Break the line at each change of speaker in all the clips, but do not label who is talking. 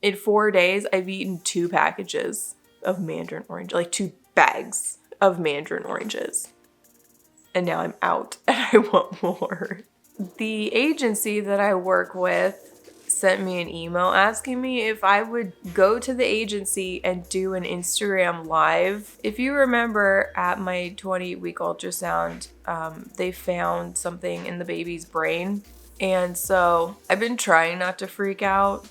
In 4 days, I've eaten 2 packages of mandarin orange, like 2 bags of mandarin oranges. And now I'm out and I want more. The agency that I work with sent me an email asking me if I would go to the agency and do an Instagram live. If you remember at my 20-week ultrasound, they found something in the baby's brain. And so I've been trying not to freak out.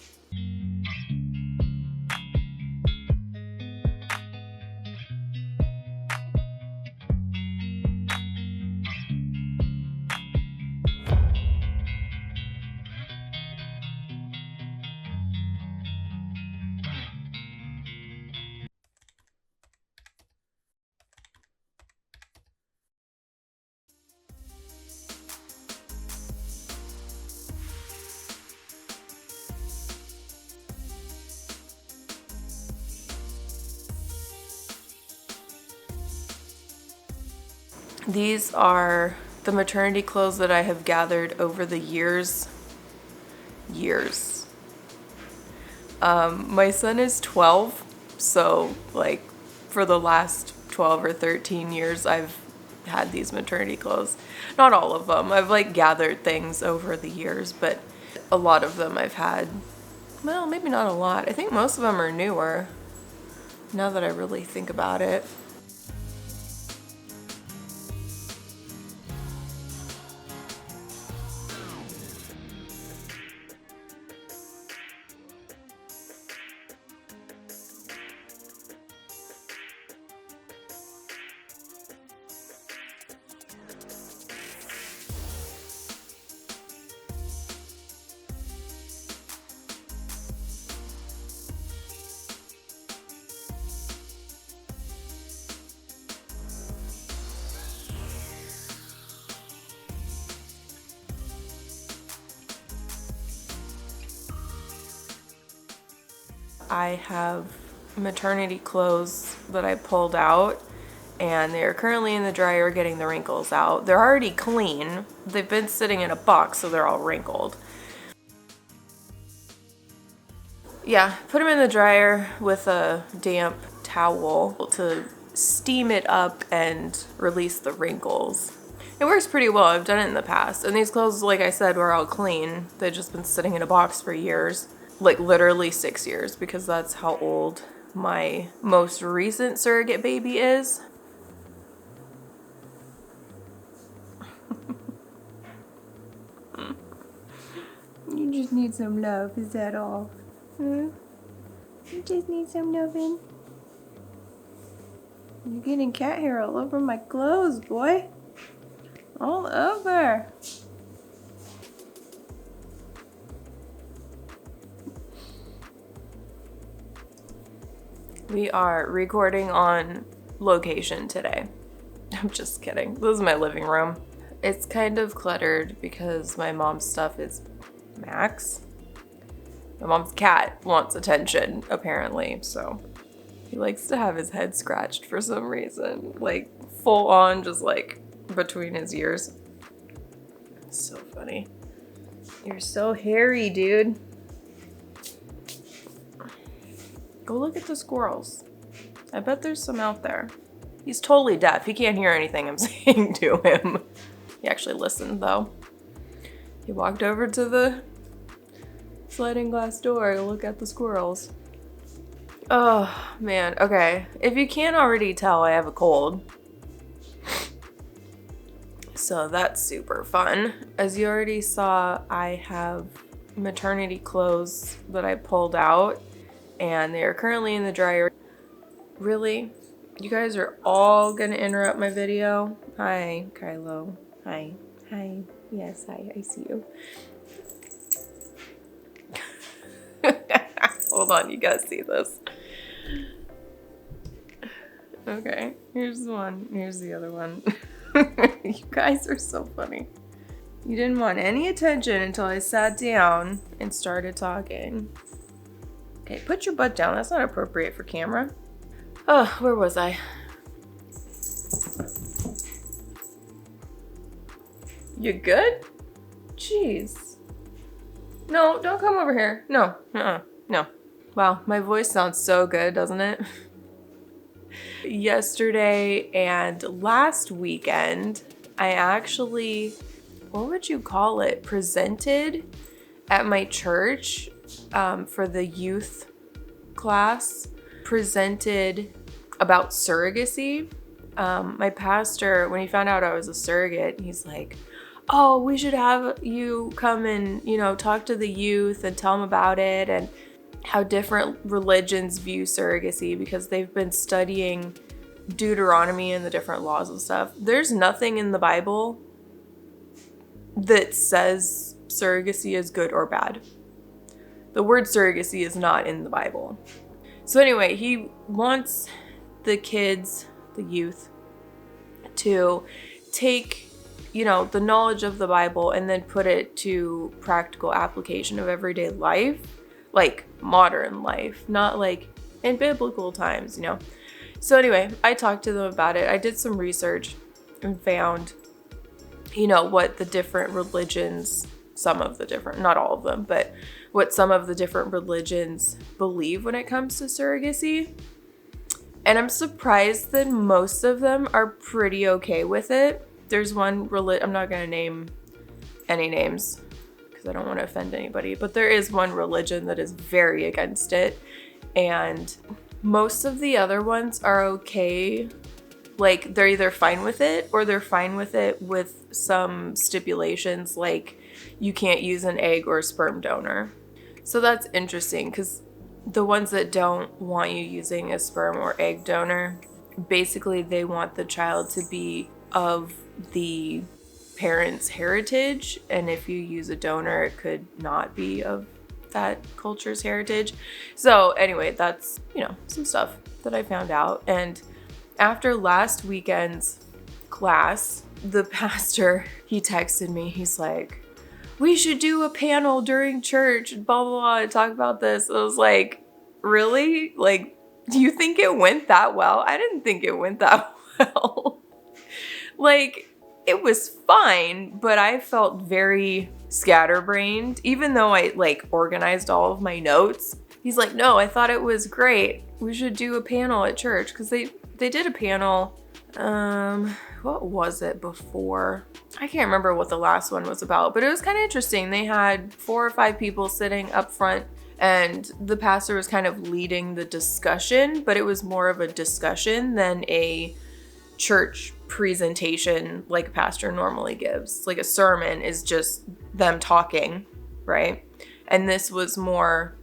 These are the maternity clothes that I have gathered over the years. My son is 12, so like for the last 12 or 13 years I've had these maternity clothes. Not all of them. I've like gathered things over the years, but a lot of them I've had. Well, maybe not a lot. I think most of them are newer, now that I really think about it. I have maternity clothes that I pulled out, and they are currently in the dryer getting the wrinkles out. They're already clean. They've been sitting in a box, so they're all wrinkled. Yeah, put them in the dryer with a damp towel to steam it up and release the wrinkles. It works pretty well. I've done it in the past. And these clothes, like I said, were all clean. They've just been sitting in a box for years. Like literally 6 years, because that's how old my most recent surrogate baby is. You just need some love, is that all? Huh? You just need some loving. You're getting cat hair all over my clothes, boy. All over. We are recording on location today. I'm just kidding. This is my living room. It's kind of cluttered because my mom's stuff is Max. My mom's cat wants attention, apparently, so he likes to have his head scratched for some reason. Like, full on, just like between his ears. So funny. You're so hairy, dude. Go look at the squirrels. I bet there's some out there. He's totally deaf. He can't hear anything I'm saying to him. He actually listened, though. He walked over to the sliding glass door to look at the squirrels. Oh, man. Okay. If you can't already tell, I have a cold. So that's super fun. As you already saw, I have maternity clothes that I pulled out, and they are currently in the dryer. Really? You guys are all gonna interrupt my video? Hi, Kylo. Hi. Hi. Yes, hi. I see you. Hold on, you guys see this. Okay, here's one. Here's the other one. You guys are so funny. You didn't want any attention until I sat down and started talking. Okay, put your butt down. That's not appropriate for camera. Oh, where was I? You good? Jeez. No, don't come over here. No, no. Wow, my voice sounds so good, doesn't it? Yesterday and last weekend, I actually, what would you call it, presented at my church for the youth class, presented about surrogacy. My pastor, when he found out I was a surrogate, he's like, oh, we should have you come and, talk to the youth and tell them about it and how different religions view surrogacy, because they've been studying Deuteronomy and the different laws and stuff. There's nothing in the Bible that says surrogacy is good or bad. The word surrogacy is not in the Bible. So anyway, he wants the kids, the youth, to take, the knowledge of the Bible and then put it to practical application of everyday life, like modern life, not like in biblical times, So anyway, I talked to them about it. I did some research and found, what the different religions, some of the different, not all of them, but what some of the different religions believe when it comes to surrogacy. And I'm surprised that most of them are pretty okay with it. There's one religion, I'm not going to name any names because I don't want to offend anybody, but there is one religion that is very against it. And most of the other ones are okay. Like, they're either fine with it or they're fine with it with some stipulations, like you can't use an egg or a sperm donor. So that's interesting, because the ones that don't want you using a sperm or egg donor, basically they want the child to be of the parents' heritage, and if you use a donor, it could not be of that culture's heritage. So anyway, that's, some stuff that I found out. And after last weekend's class, the pastor, he texted me, he's like, we should do a panel during church, blah, blah, blah, and talk about this. I was like, really? Like, do you think it went that well? I didn't think it went that well. Like, it was fine, but I felt very scatterbrained, even though I organized all of my notes. He's like, no, I thought it was great. We should do a panel at church, because they did a panel. What was it before? I can't remember what the last one was about, but it was kind of interesting. They had 4 or 5 people sitting up front, and the pastor was kind of leading the discussion, but it was more of a discussion than a church presentation like a pastor normally gives. Like a sermon is just them talking, right? And this was more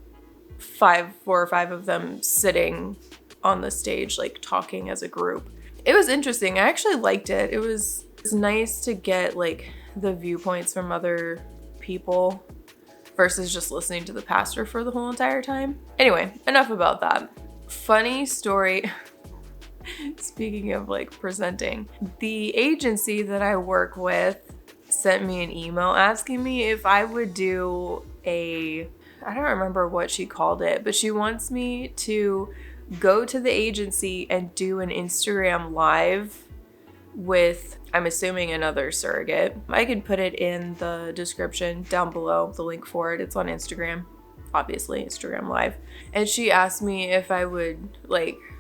4 or 5 of them sitting on the stage, like talking as a group. It was interesting. I actually liked it. It was nice to get like the viewpoints from other people versus just listening to the pastor for the whole entire time. Anyway, enough about that. Funny story. Speaking of presenting, the agency that I work with sent me an email asking me if I would do I don't remember what she called it, but she wants me to go to the agency and do an Instagram live with, I'm assuming, another surrogate. I can put it in the description down below, the link for it. It's on Instagram, obviously, Instagram live. And she asked me if I would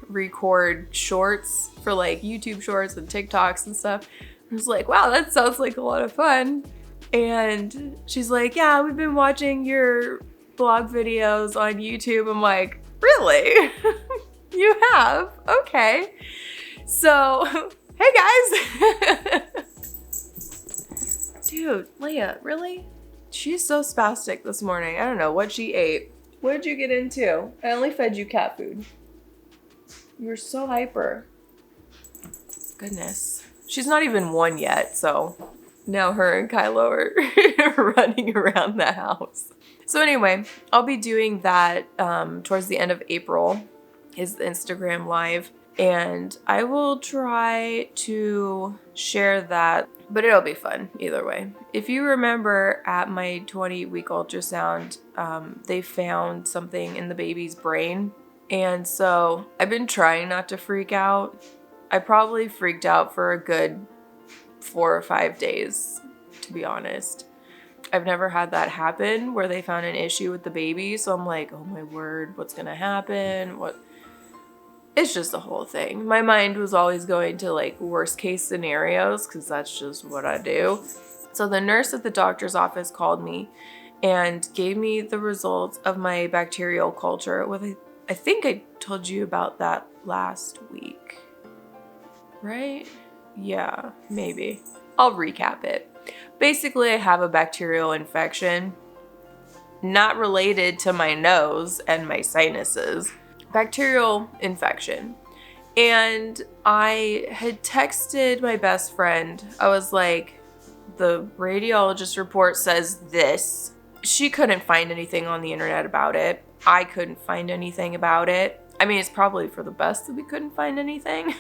record shorts for YouTube shorts and TikToks and stuff. I was like, wow, that sounds like a lot of fun. And she's like, yeah, we've been watching your blog videos on YouTube. I'm like, really? You have? Okay. So, hey guys. Dude, Leah, really? She's so spastic this morning. I don't know what she ate. What did you get into? I only fed you cat food. You're so hyper. Goodness. She's not even 1 yet, so now her and Kylo are running around the house. So anyway, I'll be doing that towards the end of April, is the Instagram live, and I will try to share that, but it'll be fun either way. If you remember at my 20-week ultrasound, they found something in the baby's brain, and so I've been trying not to freak out. I probably freaked out for a good 4 or 5 days, to be honest. I've never had that happen where they found an issue with the baby. So I'm like, oh my word, what's gonna happen? It's just the whole thing. My mind was always going to like worst case scenarios because that's just what I do. So the nurse at the doctor's office called me and gave me the results of my bacterial culture. I think I told you about that last week, right? Yeah, maybe. I'll recap it. Basically, I have a bacterial infection, not related to my nose and my sinuses. Bacterial infection. And I had texted my best friend. I was like, the radiologist report says this. She couldn't find anything on the internet about it. I couldn't find anything about it. I mean, it's probably for the best that we couldn't find anything.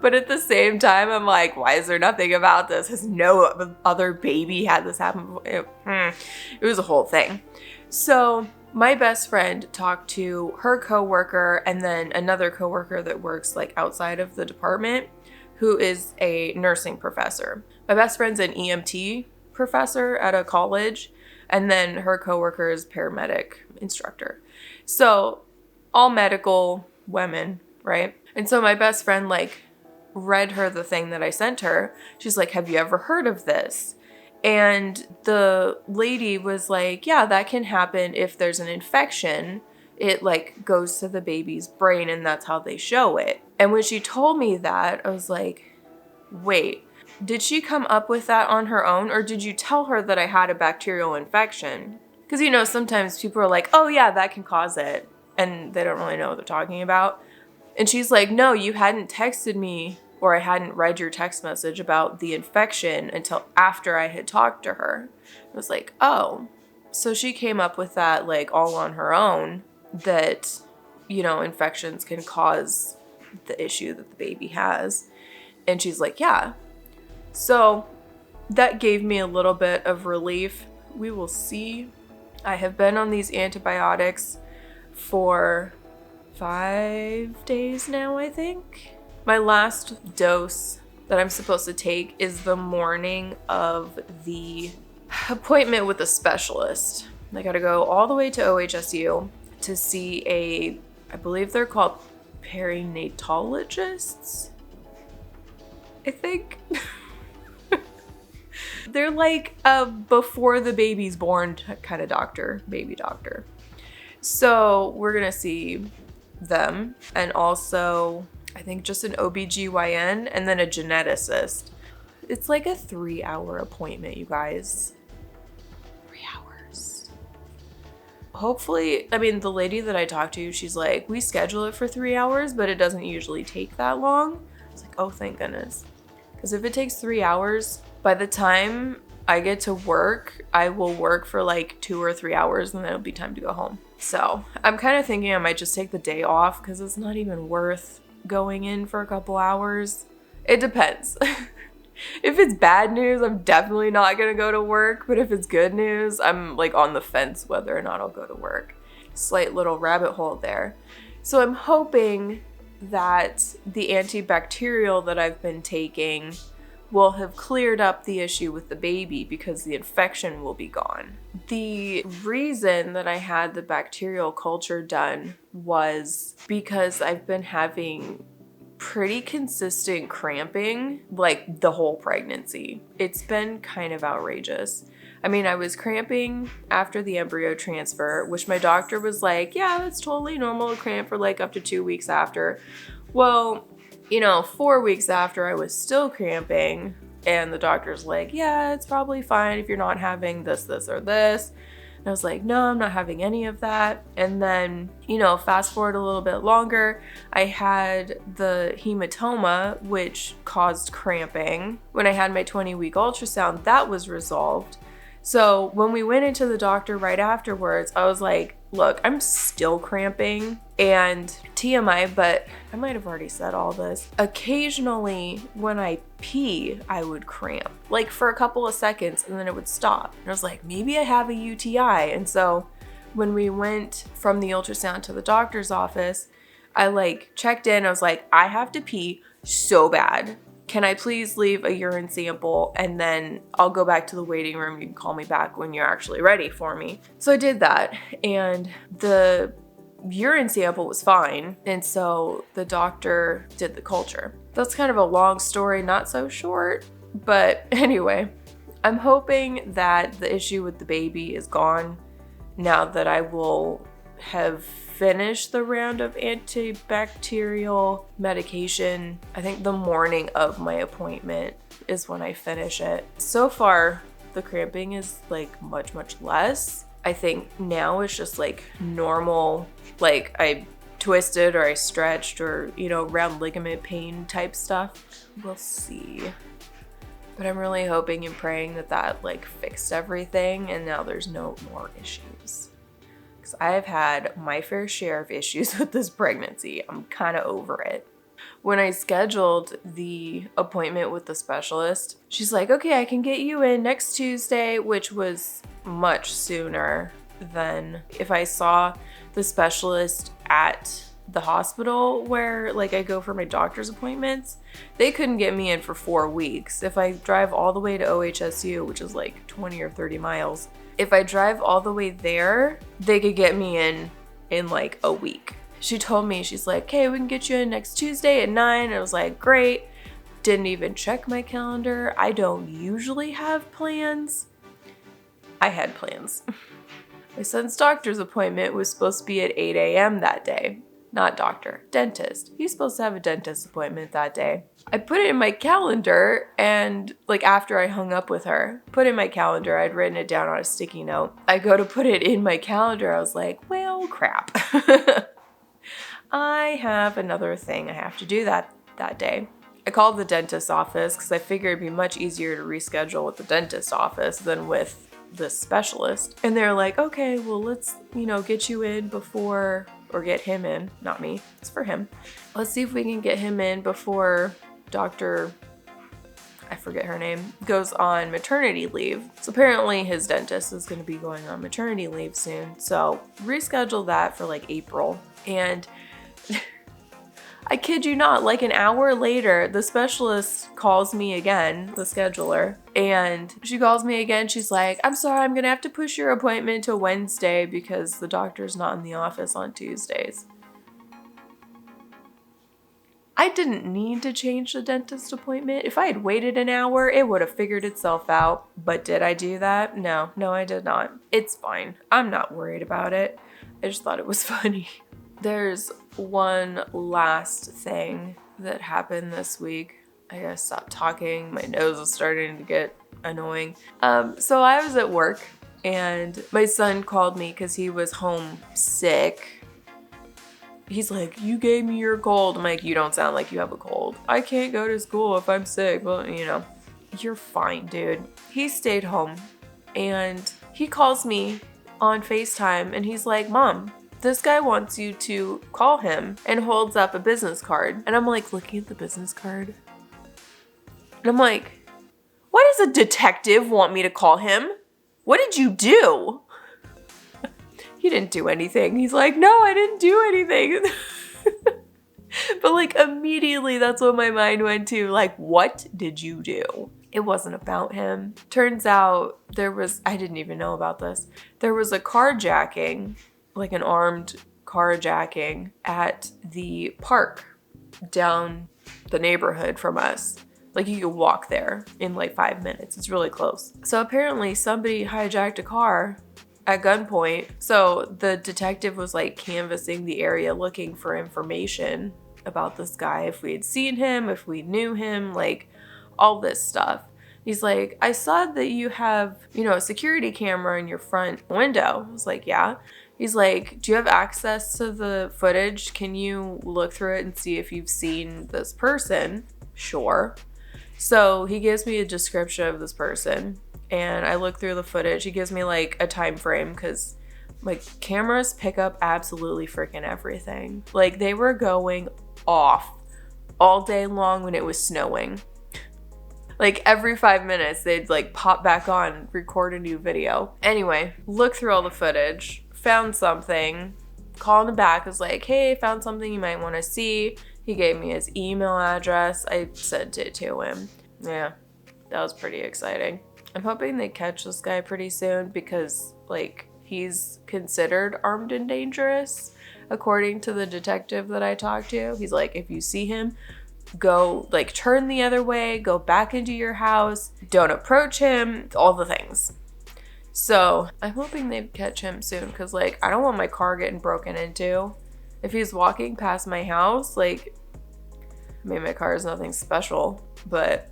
But at the same time, I'm like, why is there nothing about this? Has no other baby had this happen before? It was a whole thing. So my best friend talked to her coworker and then another coworker that works like outside of the department, who is a nursing professor. My best friend's an EMT professor at a college, and then her coworker is paramedic instructor. So all medical women, right? And so my best friend like read her the thing that I sent her. She's like, have you ever heard of this? And the lady was like, yeah, that can happen if there's an infection. It like goes to the baby's brain and that's how they show it. And when she told me that, I was like, wait, did she come up with that on her own, or did you tell her that I had a bacterial infection? Because, you know, sometimes people are like, oh yeah, that can cause it, and they don't really know what they're talking about. And she's like, no, you hadn't texted me, or I hadn't read your text message about the infection until after I had talked to her. I was like, oh, so she came up with that like all on her own, that, you know, infections can cause the issue that the baby has. And she's like, yeah. So that gave me a little bit of relief. We will see. I have been on these antibiotics for 5 days now, I think. My last dose that I'm supposed to take is the morning of the appointment with a specialist. I gotta go all the way to OHSU to see I believe they're called perinatologists, I think. They're like a before the baby's born kind of doctor, baby doctor. So we're gonna see them, and also I think just an OBGYN and then a geneticist. It's like a 3-hour appointment, you guys. 3 hours. Hopefully, I mean, the lady that I talked to, she's like, we schedule it for 3 hours, but it doesn't usually take that long. It's like, oh, thank goodness. Because if it takes 3 hours, by the time I get to work, I will work for like 2 or 3 hours and then it'll be time to go home. So I'm kind of thinking I might just take the day off because it's not even worth going in for a couple hours. It depends. If it's bad news, I'm definitely not gonna go to work. But if it's good news, I'm like on the fence whether or not I'll go to work. Slight little rabbit hole there. So I'm hoping that the antibacterial that I've been taking will have cleared up the issue with the baby because the infection will be gone. The reason that I had the bacterial culture done was because I've been having pretty consistent cramping like the whole pregnancy. It's been kind of outrageous. I mean, I was cramping after the embryo transfer, which my doctor was like, yeah, that's totally normal to cramp for like up to 2 weeks after. Well, you know, 4 weeks after I was still cramping, and the doctor's like, yeah, it's probably fine if you're not having this, this, or this. And I was like, no, I'm not having any of that. And then, you know, fast forward a little bit longer, I had the hematoma, which caused cramping. When I had my 20-week ultrasound, that was resolved. So when we went into the doctor right afterwards, I was like, look, I'm still cramping, and TMI, but I might have already said all this. Occasionally when I pee, I would cramp, like for a couple of seconds, and then it would stop. And I was like, maybe I have a UTI. And so when we went from the ultrasound to the doctor's office, I like checked in. I was like, I have to pee so bad. can I please leave a urine sample and then I'll go back to the waiting room. You can call me back when you're actually ready for me. So I did that, and the urine sample was fine. And so the doctor did the culture. That's kind of a long story, not so short. But anyway, I'm hoping that the issue with the baby is gone now that I will have finished the round of antibacterial medication. I think the morning of my appointment is when I finish it. So far, the cramping is like much less. I think now it's just like normal, like I twisted or I stretched or, round ligament pain type stuff. We'll see. But I'm really hoping and praying that like fixed everything and now there's no more issues. Because I've had my fair share of issues with this pregnancy. I'm kind of over it. When I scheduled the appointment with the specialist, she's like, okay, I can get you in next Tuesday, which was much sooner than if I saw the specialist at the hospital where like I go for my doctor's appointments. They couldn't get me in for 4 weeks. If I drive all the way to OHSU, which is like 20 or 30 miles, if I drive all the way there, they could get me in like a week. She told me, she's like, okay, we can get you in next Tuesday at 9. I was like, great. Didn't even check my calendar. I don't usually have plans. I had plans. My son's doctor's appointment was supposed to be at 8 a.m. that day. Not doctor, dentist. He's supposed to have a dentist appointment that day. I put it in my calendar, and like after I hung up with her, put it in my calendar, I'd written it down on a sticky note. I go to put it in my calendar, I was like, well, crap. I have another thing I have to do that day. I called the dentist's office because I figured it'd be much easier to reschedule with the dentist's office than with the specialist. And they're like, okay, well, let's, get you in before, or get him in, not me, it's for him. Let's see if we can get him in before Dr. I forget her name, goes on maternity leave. So apparently his dentist is going to be going on maternity leave soon. So reschedule that for like April. And I kid you not, like an hour later, the specialist calls me again, the scheduler, and she calls me again. She's like, I'm sorry, I'm going to have to push your appointment to Wednesday because the doctor's not in the office on Tuesdays. I didn't need to change the dentist appointment. If I had waited an hour, it would have figured itself out. But did I do that? No, I did not. It's fine. I'm not worried about it. I just thought it was funny. There's one last thing that happened this week. I gotta stop talking. My nose is starting to get annoying. So I was at work and my son called me because he was home sick. He's like, you gave me your cold. I'm like, you don't sound like you have a cold. I can't go to school if I'm sick. Well, you're fine, dude. He stayed home and he calls me on FaceTime and he's like, Mom, this guy wants you to call him, and holds up a business card. And I'm like looking at the business card. And I'm like, why does a detective want me to call him? What did you do? He didn't do anything. He's like, no, I didn't do anything. But like immediately that's what my mind went to. Like, what did you do? It wasn't about him. Turns out I didn't even know about this. There was a carjacking, like an armed carjacking at the park down the neighborhood from us. Like you could walk there in like 5 minutes. It's really close. So apparently somebody hijacked a car at gunpoint. So the detective was like canvassing the area looking for information about this guy. If we had seen him, if we knew him, like all this stuff. He's like, I saw that you have, a security camera in your front window. I was like, yeah. He's like, do you have access to the footage? Can you look through it and see if you've seen this person? Sure. So he gives me a description of this person and I look through the footage. He gives me like a time frame because like cameras pick up absolutely freaking everything. Like they were going off all day long when it was snowing. Like every 5 minutes they'd like pop back on, record a new video. Anyway, look through all the footage. Found something, called him back, was like, hey, found something you might want to see. He gave me his email address. I sent it to him. Yeah, that was pretty exciting. I'm hoping they catch this guy pretty soon because, like, he's considered armed and dangerous, according to the detective that I talked to. He's like, if you see him, go, like, turn the other way, go back into your house, don't approach him, all the things. So I'm hoping they catch him soon because, like, I don't want my car getting broken into. If he's walking past my house, like, I mean, my car is nothing special, but,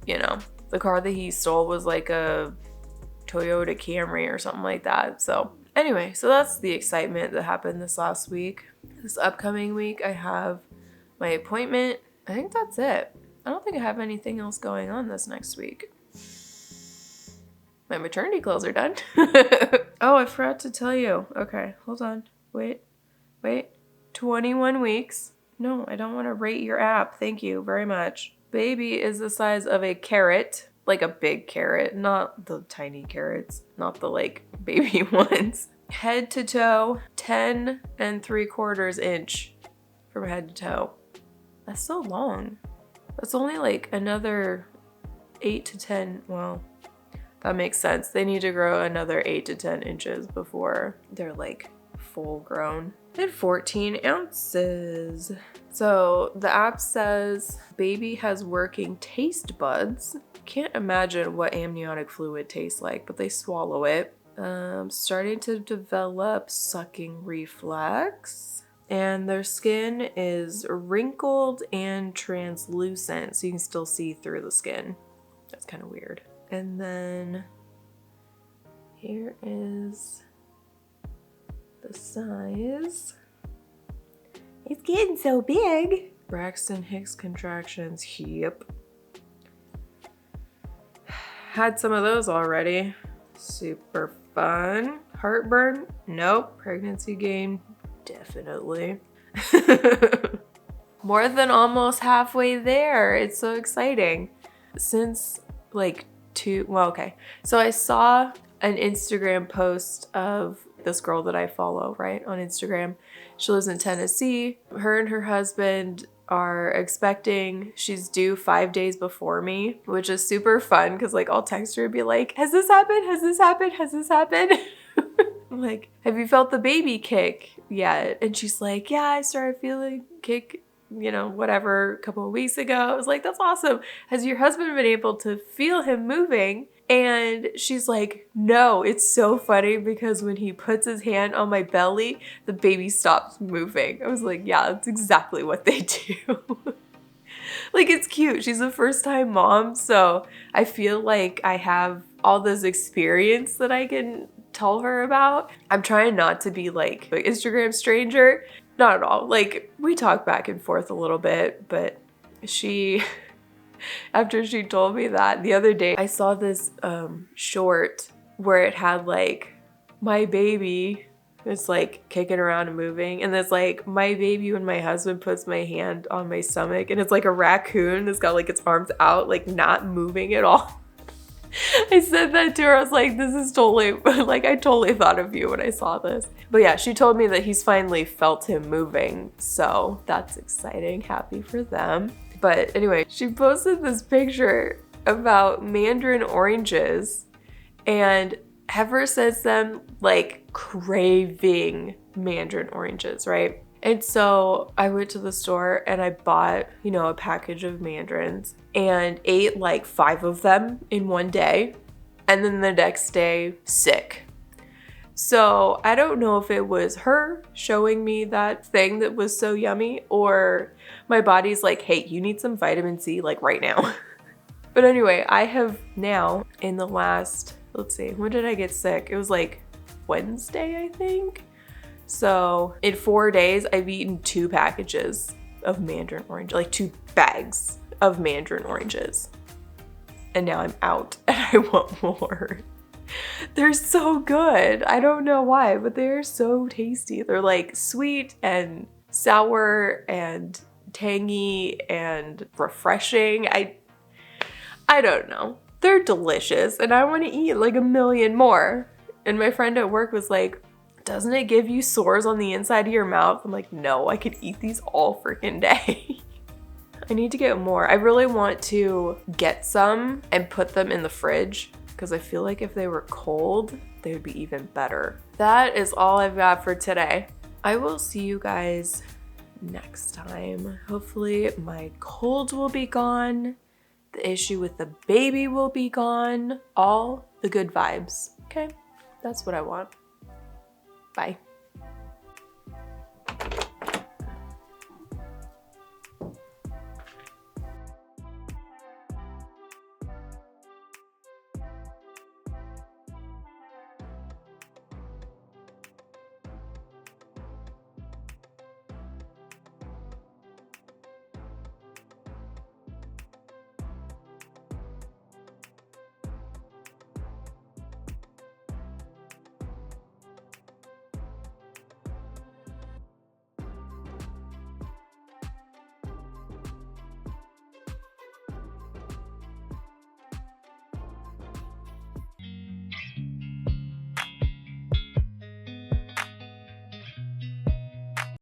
you know, the car that he stole was like a Toyota Camry or something like that. So anyway, so that's the excitement that happened this last week. This upcoming week, I have my appointment. I think that's it. I don't think I have anything else going on this next week. My maternity clothes are done. Oh, I forgot to tell you. Okay, hold on. Wait. 21 weeks. No, I don't want to rate your app. Thank you very much. Baby is the size of a carrot, like a big carrot, not the tiny carrots, not the like baby ones. Head to toe, 10 3/4 inch from head to toe. That's so long. That's only like another 8 to 10, well, that makes sense. They need to grow another 8 to 10 inches before they're like full grown. And 14 ounces. So the app says baby has working taste buds. Can't imagine what amniotic fluid tastes like, but they swallow it. Starting to develop sucking reflex. And their skin is wrinkled and translucent, so you can still see through the skin. That's kind of weird. And then here is the size. It's getting so big. Braxton Hicks contractions. Yep. Had some of those already. Super fun. Heartburn? Nope. Pregnancy gain? Definitely. More than almost halfway there. It's so exciting. Since like so I saw an Instagram post of this girl that I follow, right, on Instagram. She lives in Tennessee. Her and her husband are expecting. She's due 5 days before me, which is super fun because, like, I'll text her and be like, has this happened? Has this happened? Has this happened? I'm like, have you felt the baby kick yet? And she's like, yeah, I started feeling kick, you know, whatever, a couple of weeks ago. I was like, that's awesome. Has your husband been able to feel him moving? And she's like, no, it's so funny because when he puts his hand on my belly, the baby stops moving. I was like, yeah, that's exactly what they do. Like, it's cute. She's a first-time mom, so I feel like I have all this experience that I can tell her about. I'm trying not to be like an Instagram stranger. Not at all. Like, we talk back and forth a little bit, but she... After she told me that, the other day I saw this short where it had like my baby, it's like kicking around and moving, and there's like my baby when my husband puts my hand on my stomach, and it's like a raccoon that's got like its arms out, like not moving at all. I said that to her. I was like, this is totally, like, I totally thought of you when I saw this. But yeah, she told me that he's finally felt him moving, so that's exciting. Happy for them. But anyway, she posted this picture about mandarin oranges, and ever since then, like, craving mandarin oranges, right? And so I went to the store and I bought, you know, a package of mandarins and ate like 5 of them in one day, and then the next day, sick. So I don't know if it was her showing me that thing that was so yummy, or my body's like, hey, you need some vitamin C like right now. But anyway, I have now in the last, let's see, when did I get sick? It was like Wednesday, I think. So in 4 days, I've eaten 2 packages of mandarin orange, like 2 bags of mandarin oranges. And now I'm out and I want more. They're so good. I don't know why, but they're so tasty. They're like sweet and sour and tangy and refreshing. I don't know. They're delicious and I want to eat like a million more. And my friend at work was like, Doesn't it give you sores on the inside of your mouth? I'm like, no, I could eat these all freaking day. I need to get more. I really want to get some and put them in the fridge because I feel like if they were cold, they would be even better. That is all I've got for today. I will see you guys next time. Hopefully my cold will be gone. The issue with the baby will be gone. All the good vibes. Okay, that's what I want. Bye.